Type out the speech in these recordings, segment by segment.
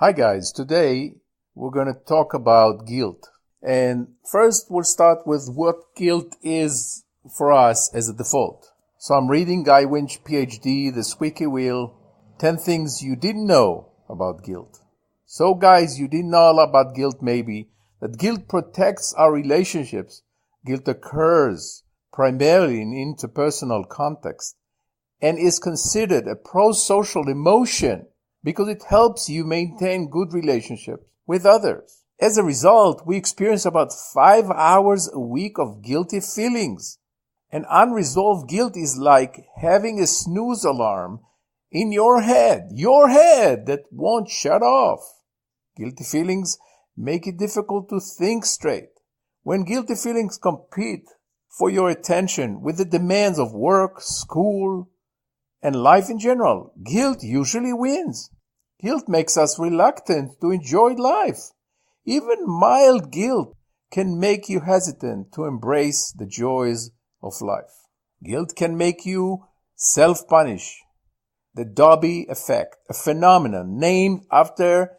Hi guys, today we're going to talk about guilt. And first we'll start with what guilt is for us as a default. So I'm reading Guy Winch, PhD, The Squeaky Wheel, 10 Things You Didn't Know About Guilt. So guys, you didn't know about guilt maybe, that guilt protects our relationships. Guilt occurs primarily in interpersonal context and is considered a pro-social emotion because it helps you maintain good relationships with others. As a result, we experience about 5 hours a week of guilty feelings. And unresolved guilt is like having a snooze alarm in your head that won't shut off. Guilty feelings make it difficult to think straight. When guilty feelings compete for your attention with the demands of work, school, and life in general, guilt usually wins. Guilt makes us reluctant to enjoy life. Even mild guilt can make you hesitant to embrace the joys of life. Guilt can make you self-punish. The Dobby effect, a phenomenon named after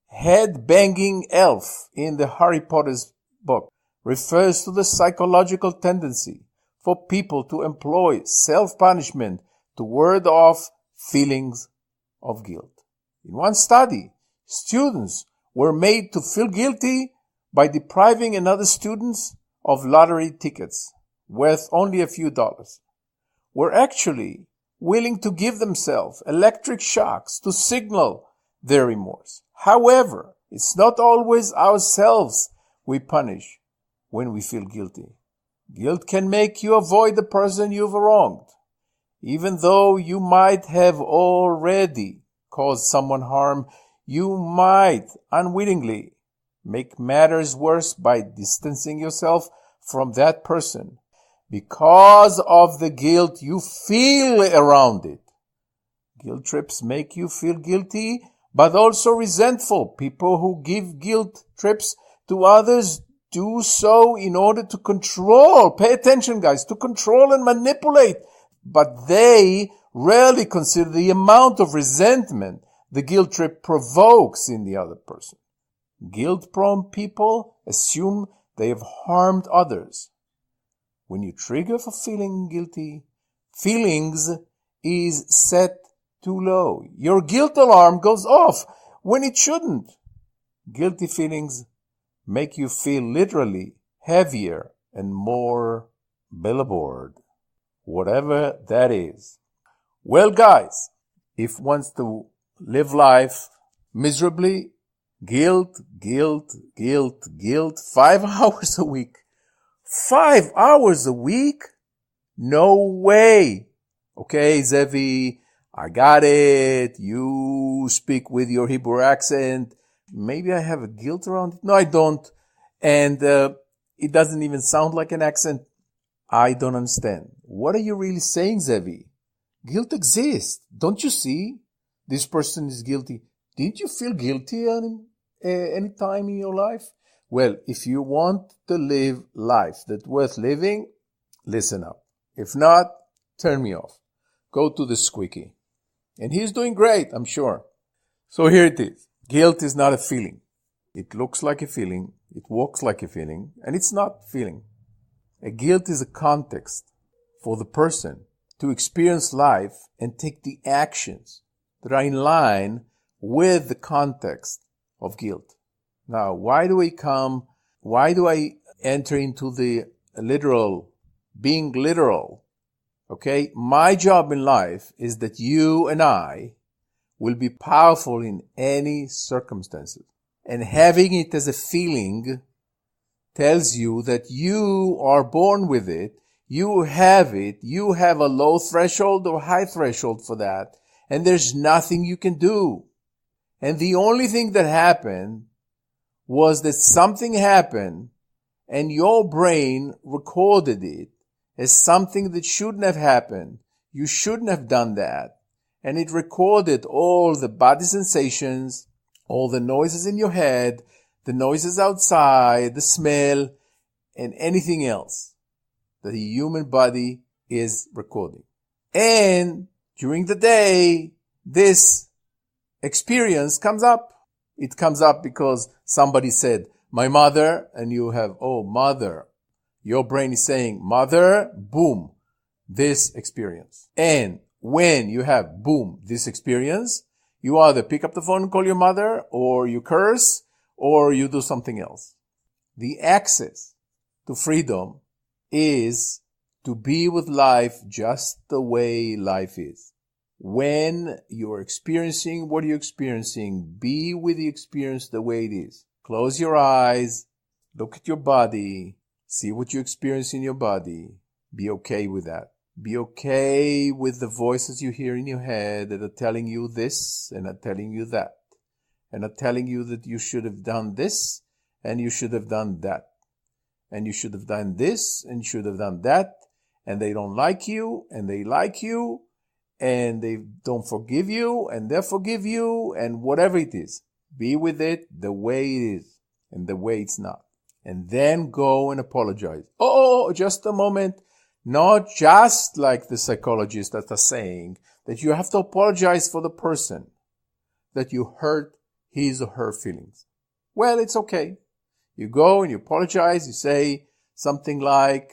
head-banging elf in the Harry Potter's book, refers to the psychological tendency for people to employ self-punishment to ward off feelings of guilt. In one study, students were made to feel guilty by depriving another student of lottery tickets worth only a few dollars. Were actually willing to give themselves electric shocks to signal their remorse. However, it's not always ourselves we punish when we feel guilty. Guilt can make you avoid the person you've wronged, even though you might have already caused someone harm. You might unwittingly make matters worse by distancing yourself from that person because of the guilt you feel around it. Guilt trips make you feel guilty, but also resentful. People who give guilt trips to others do so in order to control, pay attention guys, to control and manipulate. But they rarely consider the amount of resentment the guilt trip provokes in the other person. Guilt-prone people assume they have harmed others. When you trigger for feeling guilty, feelings is set too low. Your guilt alarm goes off when it shouldn't. Guilty feelings make you feel literally heavier and more billboard, whatever that is. Well, guys, if one wants to live life miserably, guilt, 5 hours a week. 5 hours a week? No way. Okay, Zevi, I got it. You speak with your Hebrew accent. Maybe I have a guilt around it. No, I don't. And it doesn't even sound like an accent. I don't understand. What are you really saying, Zevi? Guilt exists. Don't you see? This person is guilty. Didn't you feel guilty any time in your life? Well, if you want to live life that's worth living, listen up. If not, turn me off. Go to the squeaky. And he's doing great, I'm sure. So here it is. Guilt is not a feeling. It looks like a feeling. It walks like a feeling. And it's not feeling. A guilt is a context for the person to experience life and take the actions that are in line with the context of guilt. Now, why do I enter into the literal, being literal? Okay, my job in life is that you and I will be powerful in any circumstances. And having it as a feeling tells you that you are born with it. You have it. You have a low threshold or high threshold for that. And there's nothing you can do. And the only thing that happened was that something happened and your brain recorded it as something that shouldn't have happened. You shouldn't have done that. And it recorded all the body sensations, all the noises in your head, the noises outside, the smell, and anything else that the human body is recording. And during the day, this experience comes up. It comes up because somebody said, my mother, and you have, oh, mother. Your brain is saying, mother, boom, this experience. And when you have, boom, this experience, you either pick up the phone and call your mother, or you curse, or you do something else. The access to freedom is to be with life just the way life is. When you're experiencing what you're experiencing, be with the experience the way it is. Close your eyes, look at your body, see what you experience in your body. Be okay with that. Be okay with the voices you hear in your head that are telling you this and are telling you that, and are telling you that you should have done this and you should have done that, and you should have done this and you should have done that, and they don't like you and they like you, and they don't forgive you and they forgive you, and whatever it is. Be with it the way it is and the way it's not. And then go and apologize. Oh, just a moment. Not just like the psychologists that are saying that you have to apologize for the person that you hurt his or her feelings. Well, it's okay. You go and you apologize. You say something like,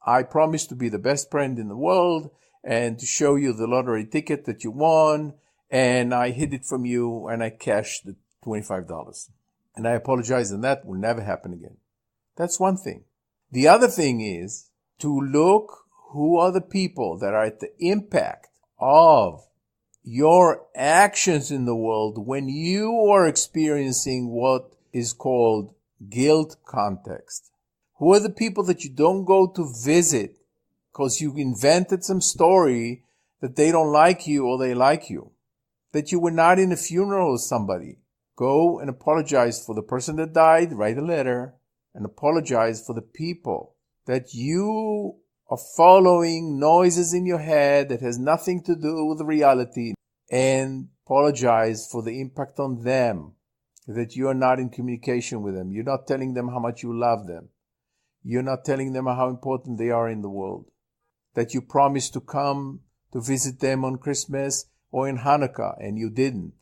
I promise to be the best friend in the world and to show you the lottery ticket that you won, and I hid it from you and I cashed the $25. And I apologize, and that will never happen again. That's one thing. The other thing is to look who are the people that are at the impact of your actions in the world when you are experiencing what is called guilt context. Who are the people that you don't go to visit because you invented some story that they don't like you or they like you? That you were not in a funeral of somebody. Go and apologize for the person that died. Write a letter and apologize for the people that you are following noises in your head that has nothing to do with reality, and apologize for the impact on them, that you are not in communication with them. You're not telling them how much you love them. You're not telling them how important they are in the world. That you promised to come to visit them on Christmas or in Hanukkah and you didn't.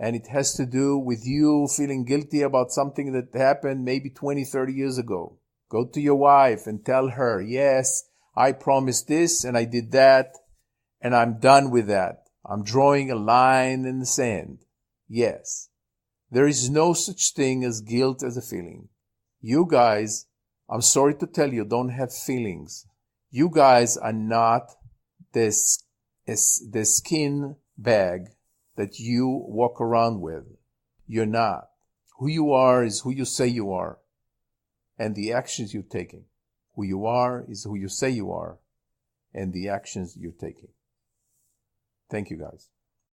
And it has to do with you feeling guilty about something that happened maybe 20, 30 years ago. Go to your wife and tell her, yes, I promised this and I did that, and I'm done with that. I'm drawing a line in the sand. Yes, there is no such thing as guilt as a feeling. You guys, I'm sorry to tell you, don't have feelings. You guys are not the skin bag that you walk around with. You're not. Who you are is who you say you are, and the actions you're taking. Who you are is who you say you are, and the actions you're taking. Thank you, guys.